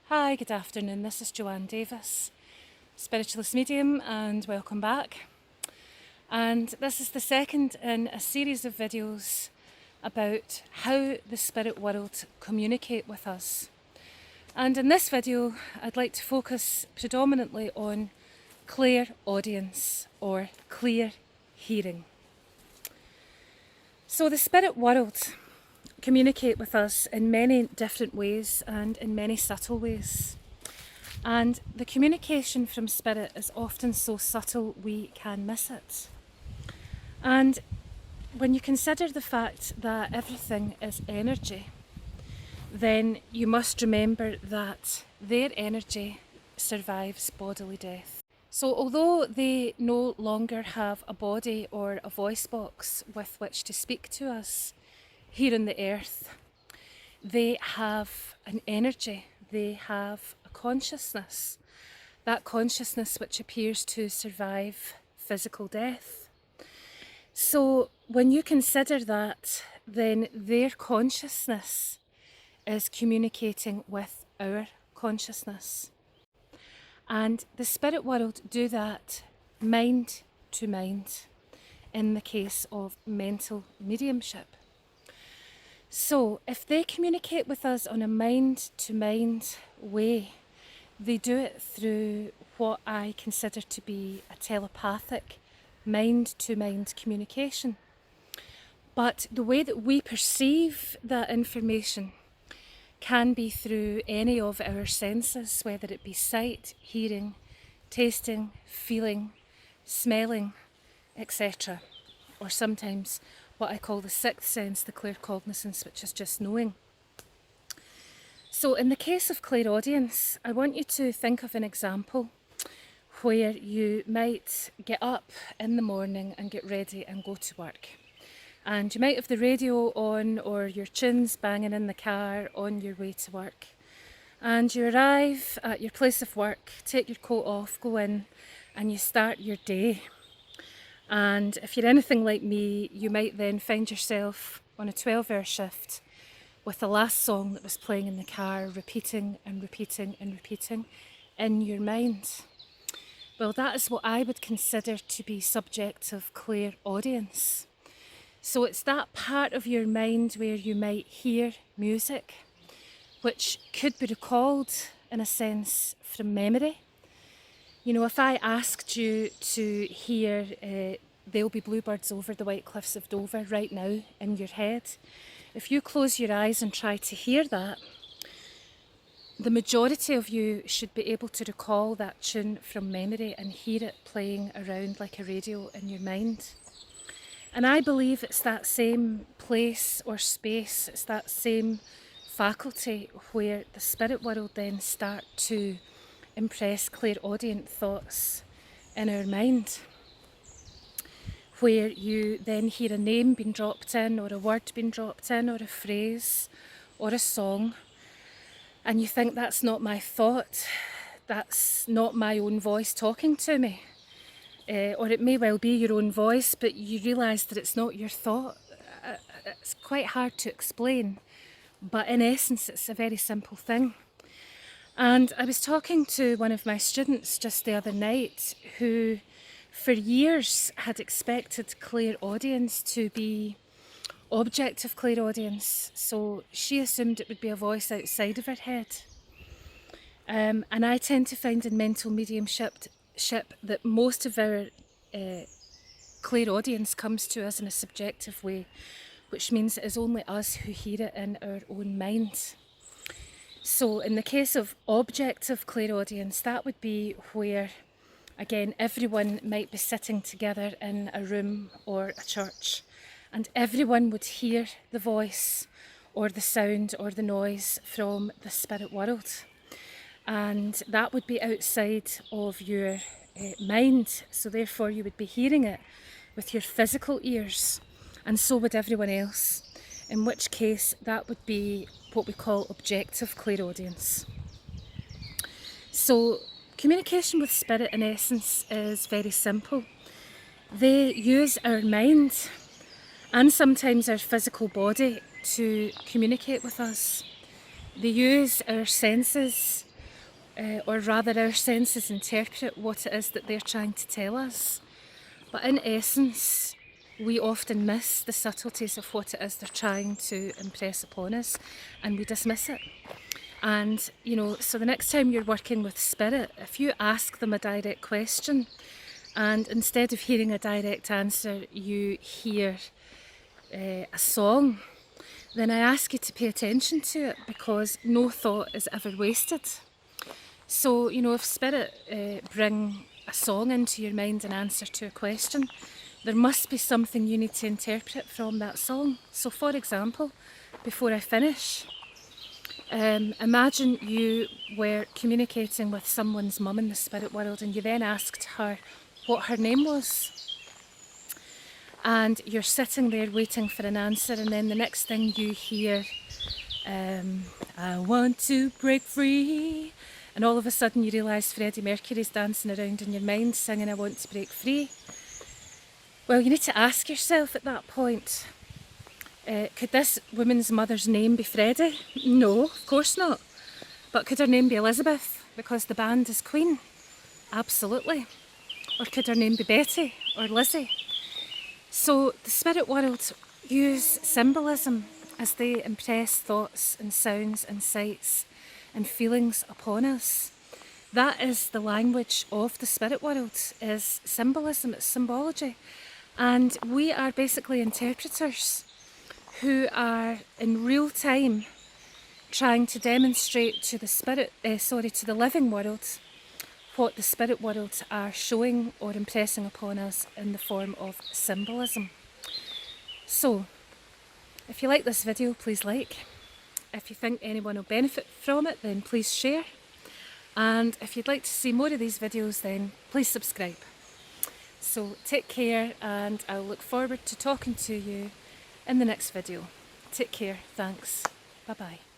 Hi, good afternoon. This is Joanne Davies, Spiritualist Medium, and welcome back. And this is the second in a series of videos about how the spirit world communicate with us. And in this video, I'd like to focus predominantly on clairaudience or clear hearing. So the spirit world communicate with us in many different ways and in many subtle ways. And the communication from spirit is often so subtle we can miss it. And when you consider the fact that everything is energy, then you must remember that their energy survives bodily death. So although they no longer have a body or a voice box with which to speak to us here on the earth, they have an energy, they have a consciousness, that consciousness which appears to survive physical death. So when you consider that, then their consciousness is communicating with our consciousness. And the spirit world do that mind to mind in the case of mental mediumship. So if they communicate with us on a mind-to-mind way, they do it through what I consider to be a telepathic mind-to-mind communication. But the way that we perceive that information can be through any of our senses, whether it be sight, hearing, tasting, feeling, smelling, etc. Or sometimes what I call the sixth sense, the claircognizance, which is just knowing. So in the case of clairaudience, I want you to think of an example where you might get up in the morning and get ready and go to work. And you might have the radio on or your tunes banging in the car on your way to work. And you arrive at your place of work, take your coat off, go in, and you start your day. And if you're anything like me, you might then find yourself on a 12-hour shift with the last song that was playing in the car repeating and repeating and repeating in your mind. Well, that is what I would consider to be subjective clairaudience. So it's that part of your mind where you might hear music, which could be recalled in a sense from memory. You know, if I asked you to hear There'll Be Bluebirds Over the White Cliffs of Dover right now in your head, if you close your eyes and try to hear that, the majority of you should be able to recall that tune from memory and hear it playing around like a radio in your mind. And I believe it's that same place or space, it's that same faculty where the spirit world then start to impress clairaudient thoughts in our mind, where you then hear a name being dropped in or a word being dropped in or a phrase or a song, and you think that's not my thought, that's not my own voice talking to me, or it may well be your own voice, but you realise that it's not your thought. It's quite hard to explain, but in essence it's a very simple thing. And I was talking to one of my students just the other night who for years had expected clairaudience to be objective clairaudience. So she assumed it would be a voice outside of her head. And I tend to find in mental mediumship that most of our clairaudience comes to us in a subjective way, which means it is only us who hear it in our own mind. So in the case of objective clairaudience, that would be where, again, everyone might be sitting together in a room or a church, and everyone would hear the voice or the sound or the noise from the spirit world. And that would be outside of your mind, so therefore you would be hearing it with your physical ears, and so would everyone else, in which case that would be what we call objective clairaudience. So communication with spirit in essence is very simple. They use our mind and sometimes our physical body to communicate with us. They use our senses or rather our senses interpret what it is that they're trying to tell us. But in essence, we often miss the subtleties of what it is they're trying to impress upon us, and we dismiss it. And, you know, so the next time you're working with spirit, if you ask them a direct question, and instead of hearing a direct answer, you hear a song, then I ask you to pay attention to it, because no thought is ever wasted. So, you know, if spirit bring a song into your mind in answer to a question, there must be something you need to interpret from that song. So for example, before I finish, imagine you were communicating with someone's mum in the spirit world, and you then asked her what her name was. And you're sitting there waiting for an answer, and then the next thing you hear, I want to break free. And all of a sudden you realise Freddie Mercury's dancing around in your mind singing I want to break free. Well, you need to ask yourself at that point, could this woman's mother's name be Freddie? No, of course not. But could her name be Elizabeth because the band is Queen? Absolutely. Or could her name be Betty or Lizzie? So the spirit world use symbolism as they impress thoughts and sounds and sights and feelings upon us. That is the language of the spirit world, is symbolism, it's symbology. And we are basically interpreters who are in real time trying to demonstrate to the to the living world what the spirit world are showing or impressing upon us in the form of symbolism. So, if you like this video, please like. If you think anyone will benefit from it, then please share. And if you'd like to see more of these videos, then please subscribe. So take care, and I'll look forward to talking to you in the next video. Take care, thanks, bye bye.